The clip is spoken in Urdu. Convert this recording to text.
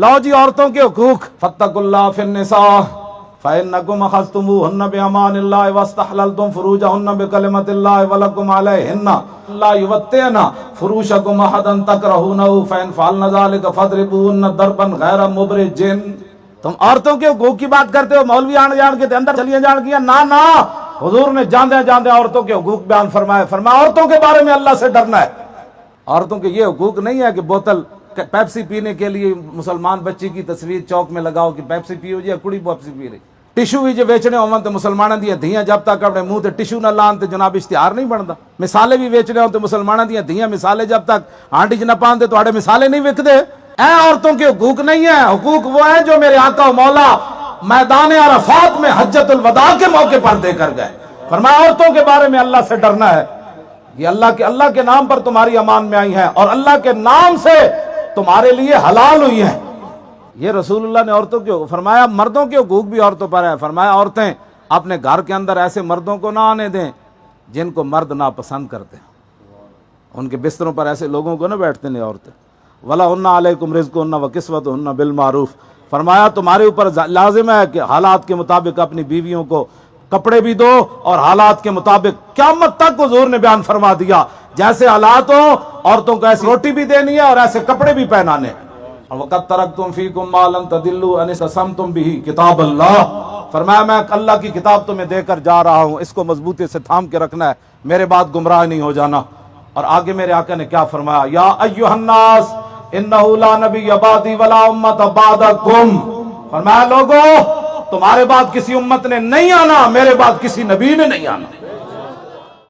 لو جی عورتوں کے حقوق، فاتقوا اللہ فی النساء فإنکم اخذتموہن بأمان اللہ واستحللتم فروجہن بکلمۃ اللہ ولکم علیہن لا یوطئن فروشکم احدا تکرہونہ فإن فعلن ذلک فاضربوہن ضربا غیر مبرج۔ تم عورتوں کے حقوق کی بات کرتے ہو، مولوی جان کے اندر چلیے جان کیا، نا حضور نے جاندے جاندے عورتوں کے حقوق بیان فرمائے، فرمایا عورتوں کے بارے میں اللہ سے ڈرنا ہے۔ عورتوں کے یہ حقوق نہیں ہے کہ بوتل پیپسی پینے کے لیے مسلمان بچی کی تصویر چوک میں لگاؤ کہ پیپسی پیو جی، کڑی پیپسی پی رہی، ٹیشو بھی جو بیچنے ہوں تو مسلمانوں دیا دھیاں جب تک اپنے منہ تے ٹیشو نہ لان تے جناب اشتہار نہیں بنتا۔ مثالے بھی بیچنے ہوں تو مسلمانوں دیا دھیاں مثالے جب تک ہانڈی چ نہ پان دے تو آڑے مثالے نہیں وکدے۔ اے عورتوں کے حقوق نہیں ہیں، حقوق وہ ہیں جو میرے آقا و مولا میدان عرفات میں حجۃ الوداع کے موقع پر دے کر گئے۔ فرمایا عورتوں کے بارے میں اللہ سے ڈرنا ہے، یہ اللہ کے نام پر تمہاری امان میں آئی ہیں اور اللہ کے نام سے تمہارے لیے حلال ہوئی ہیں۔ یہ رسول اللہ نے عورتوں کے فرمایا۔ مردوں کے حقوق بھی عورتوں پر ہے، فرمایا عورتیں اپنے گھر کے اندر ایسے مردوں کو نہ آنے دیں جن کو مرد ناپسند کرتے ہیں، ان کے بستروں پر ایسے لوگوں کو نہ بیٹھتے نہیں عورتیں۔ وَلَهُنَّ عَلَيْكُمْ رِزْقُهُنَّ وَكِسْوَتُهُنَّ بِالْمَعْرُوفِ، فرمایا تمہارے اوپر لازم ہے کہ حالات کے مطابق اپنی بیویوں کو کپڑے بھی دو اور حالات کے مطابق قیامت تک حضور نے بیان فرما دیا جیسے حالات ہوں عورتوں کو ایسی روٹی بھی دینی ہے اور ایسے کپڑے بھی پہنانے۔ وَقَدْ تَرَكْتُمْ فِيكُمْ مَا لَن تَضِلُّوا إِنِ اسْتَعْصَمْتُمْ بِهِ کتاب اللہ، فرمایا میں اللہ کی کتاب تمہیں دے کر جا رہا ہوں، اس کو مضبوطی سے تھام کے رکھنا ہے، میرے بعد گمراہ نہیں ہو جانا۔ اور آگے میرے آقا نے کیا فرمایا، یا ایھا الناس انہ لا نبی بعدی ولا امت بعدکم، فرمایا لوگو تمہارے بعد کسی امت نے نہیں آنا، میرے بعد کسی نبی نے نہیں آنا۔